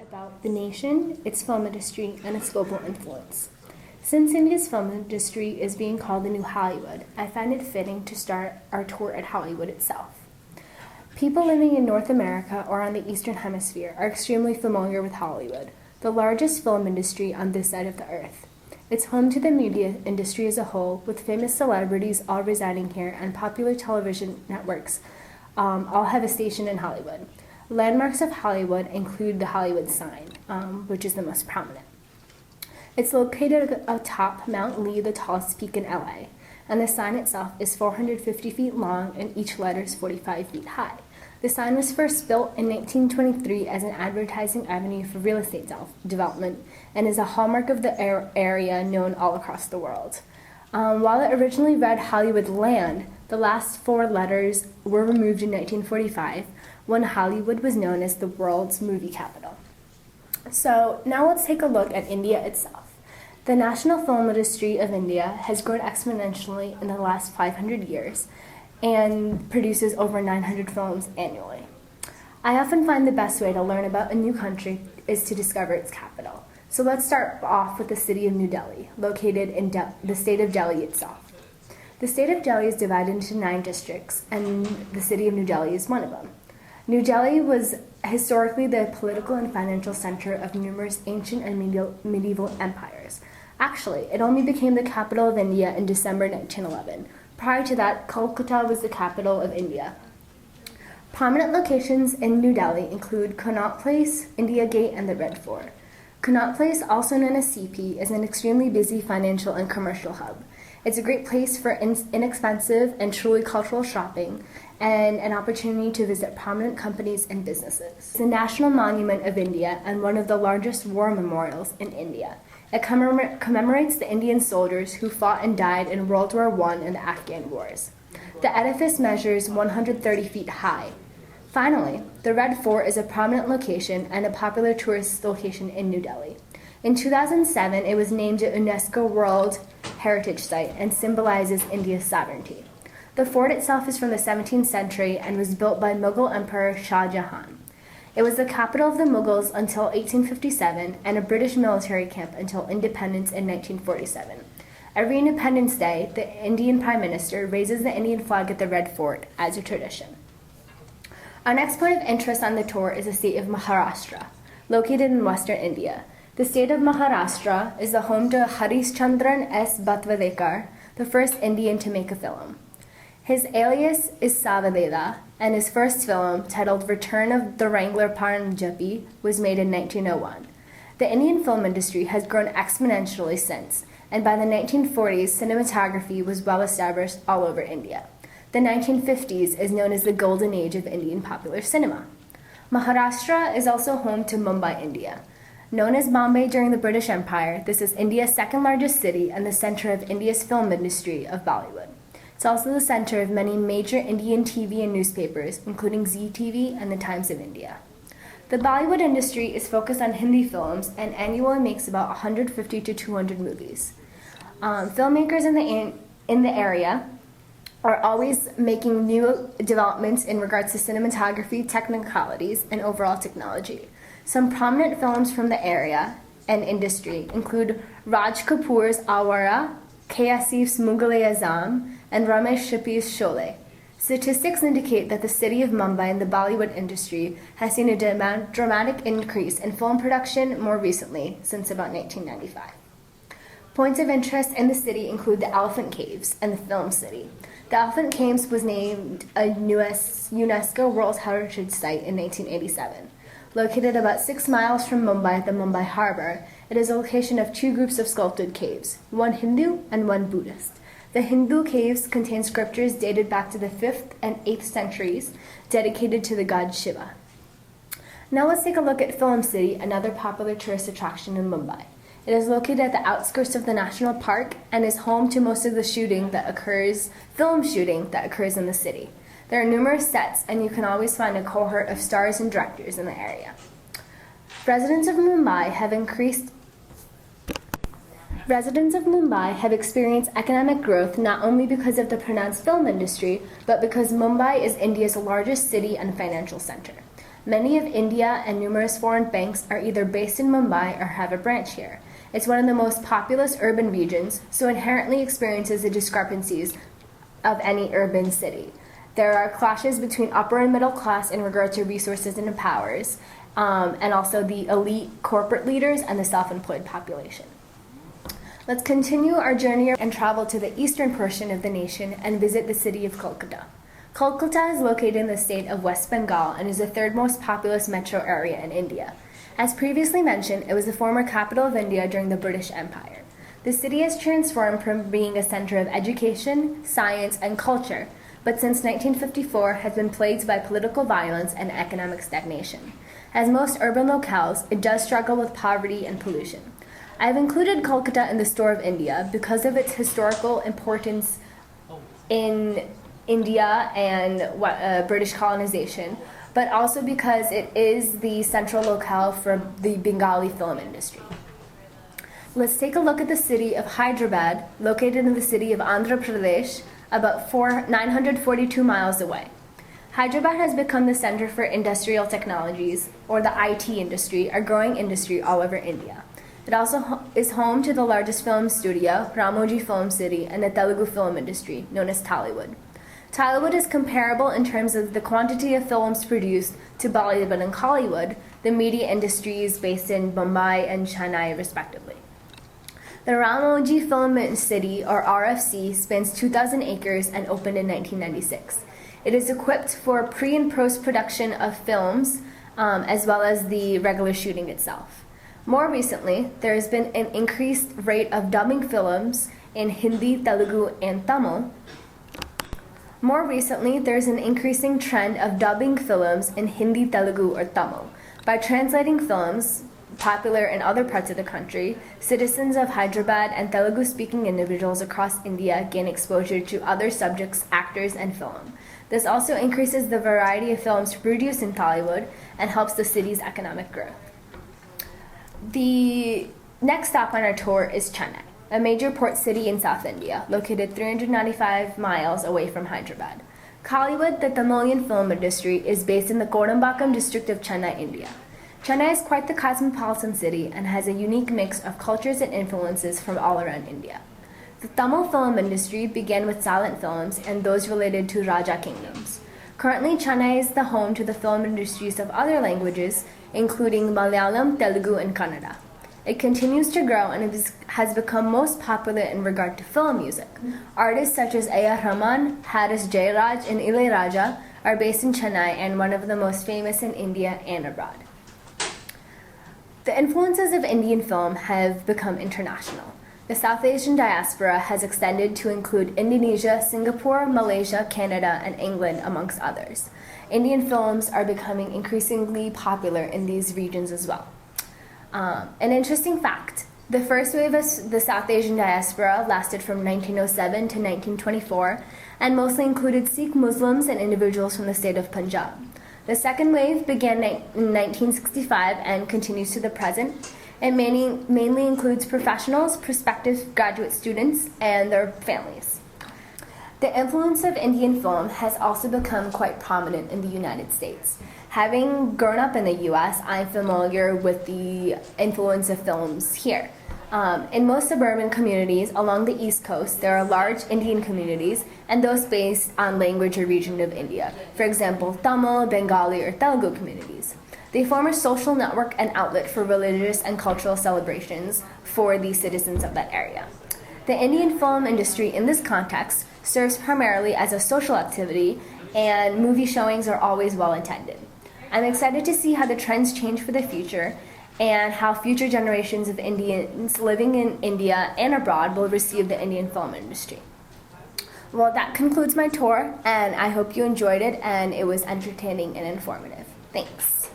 about the nation, its film industry, and its global influence. Since India's film industry is being called the new Hollywood, I find it fitting to start our tour at Hollywood itself. People living in North America or on the Eastern Hemisphere are extremely familiar with Hollywood, the largest film industry on this side of the earth. It's home to the media industry as a whole, with famous celebrities all residing here, and popular television networks all have a station in Hollywood. Landmarks of Hollywood include the Hollywood sign, which is the most prominent. It's located atop Mount Lee, the tallest peak in LA, and the sign itself is 450 feet long and each letter is 45 feet high. The sign was first built in 1923 as an advertising avenue for real estate development and is a hallmark of the area known all across the world. While it originally read Hollywood Land, the last four letters were removed in 1945 when Hollywood was known as the world's movie capital. So now let's take a look at India itself. The national film industry of India has grown exponentially in the last 500 years and produces over 900 films annually. I often find the best way to learn about a new country is to discover its capital. So let's start off with the city of New Delhi, located in the state of Delhi itself. The state of Delhi is divided into 9 districts, and the city of New Delhi is one of them. New Delhi was historically the political and financial center of numerous ancient and medieval empires. Actually, it only became the capital of India in December 1911. Prior to that, Kolkata was the capital of India. Prominent locations in New Delhi include Connaught Place, India Gate, and the Red Fort. Connaught Place, also known as CP, is an extremely busy financial and commercial hub. It's a great place for inexpensive and truly cultural shopping and an opportunity to visit prominent companies and businesses. It's the National Monument of India and one of the largest war memorials in India. It commemorates the Indian soldiers who fought and died in World War I and the Afghan wars. The edifice measures 130 feet high. Finally, the Red Fort is a prominent location and a popular tourist location in New Delhi. In 2007, it was named a UNESCO World Heritage Site and symbolizes India's sovereignty. The fort itself is from the 17th century and was built by Mughal Emperor Shah Jahan. It was the capital of the Mughals until 1857 and a British military camp until independence in 1947. Every Independence Day, the Indian Prime Minister raises the Indian flag at the Red Fort as a tradition. Our next point of interest on the tour is the state of Maharashtra, located in western India. The state of Maharashtra is the home to Harishchandran S. Bhatwadekar, the first Indian to make a film. His alias is Savaleda, and his first film, titled Return of the Wrangler Paranjabi, was made in 1901. The Indian film industry has grown exponentially since, and by the 1940s, cinematography was well established all over India. The 1950s is known as the golden age of Indian popular cinema. Maharashtra is also home to Mumbai, India. Known as Bombay during the British Empire, this is India's second largest city and the center of India's film industry of Bollywood. It's also the center of many major Indian TV and newspapers, including Zee TV and the Times of India. The Bollywood industry is focused on Hindi films and annually makes about 150 to 200 movies. Filmmakers in the area are always making new developments in regards to cinematography, technicalities, and overall technology. Some prominent films from the area and industry include Raj Kapoor's Awara, K. Asif's Mughal-e-Azam, and Ramesh Sippy's Sholay. Statistics indicate that the city of Mumbai and the Bollywood industry has seen a dramatic increase in film production more recently, since about 1995. Points of interest in the city include the Elephant Caves and the Film City. The Elephant Caves was named a UNESCO World Heritage Site in 1987. Located about 6 miles from Mumbai at the Mumbai Harbor, it is a location of 2 groups of sculpted caves, one Hindu and one Buddhist. The Hindu caves contain scriptures dated back to the 5th and 8th centuries, dedicated to the god Shiva. Now let's take a look at Film City, another popular tourist attraction in Mumbai. It is located at the outskirts of the national park and is home to most of the film shooting that occurs in the city. There are numerous sets, and you can always find a cohort of stars and directors in the area. Residents of Mumbai have experienced economic growth not only because of the pronounced film industry, but because Mumbai is India's largest city and financial center. Many of India and numerous foreign banks are either based in Mumbai or have a branch here. It's one of the most populous urban regions, so inherently experiences the discrepancies of any urban city. There are clashes between upper and middle class in regard to resources and powers, and also the elite corporate leaders and the self-employed population. Let's continue our journey and travel to the eastern portion of the nation and visit the city of Kolkata. Kolkata is located in the state of West Bengal and is the third most populous metro area in India. As previously mentioned, it was the former capital of India during the British Empire. The city has transformed from being a center of education, science, and culture, but since 1954 has been plagued by political violence and economic stagnation. As most urban locales, it does struggle with poverty and pollution. I've included Kolkata in the Tour of India because of its historical importance in India and British colonization, but also because it is the central locale for the Bengali film industry. Let's take a look at the city of Hyderabad, located in the city of Andhra Pradesh, about 942 miles away. Hyderabad has become the center for industrial technologies, or the IT industry, a growing industry all over India. It also is home to the largest film studio, Ramoji Film City, and the Telugu film industry, known as Tollywood. Tollywood is comparable in terms of the quantity of films produced to Bollywood and Hollywood, the media industries based in Mumbai and Chennai, respectively. The Ramoji Film City, or RFC, spans 2,000 acres and opened in 1996. It is equipped for pre- and post-production of films, as well as the regular shooting itself. More recently, there has been an increased rate of dubbing films in Hindi, Telugu, and Tamil. More recently, there is an increasing trend of dubbing films in Hindi, Telugu, or Tamil. By translating films popular in other parts of the country, citizens of Hyderabad and Telugu-speaking individuals across India gain exposure to other subjects, actors, and film. This also increases the variety of films produced in Tollywood and helps the city's economic growth. The next stop on our tour is Chennai, a major port city in South India, located 395 miles away from Hyderabad. Kollywood, the Tamilian film industry, is based in the Kodambakkam district of Chennai, India. Chennai is quite the cosmopolitan city and has a unique mix of cultures and influences from all around India. The Tamil film industry began with silent films and those related to Raja kingdoms. Currently, Chennai is the home to the film industries of other languages, including Malayalam, Telugu, and Kannada. It continues to grow and has become most popular in regard to film music. Artists such as A.R. Rahman, Haris Jayaraj, and Ilayaraja are based in Chennai and one of the most famous in India and abroad. The influences of Indian film have become international. The South Asian diaspora has extended to include Indonesia, Singapore, Malaysia, Canada, and England, amongst others. Indian films are becoming increasingly popular in these regions as well. An interesting fact, the first wave of the South Asian diaspora lasted from 1907 to 1924 and mostly included Sikh Muslims and individuals from the state of Punjab. The second wave began in 1965 and continues to the present. It mainly includes professionals, prospective graduate students, and their families. The influence of Indian film has also become quite prominent in the United States. Having grown up in the US, I'm familiar with the influence of films here. In most suburban communities along the East Coast, there are large Indian communities and those based on language or region of India. For example, Tamil, Bengali, or Telugu communities. They form a social network and outlet for religious and cultural celebrations for the citizens of that area. The Indian film industry in this context serves primarily as a social activity, and movie showings are always well attended. I'm excited to see how the trends change for the future and how future generations of Indians living in India and abroad will receive the Indian film industry. Well, that concludes my tour, and I hope you enjoyed it and it was entertaining and informative. Thanks.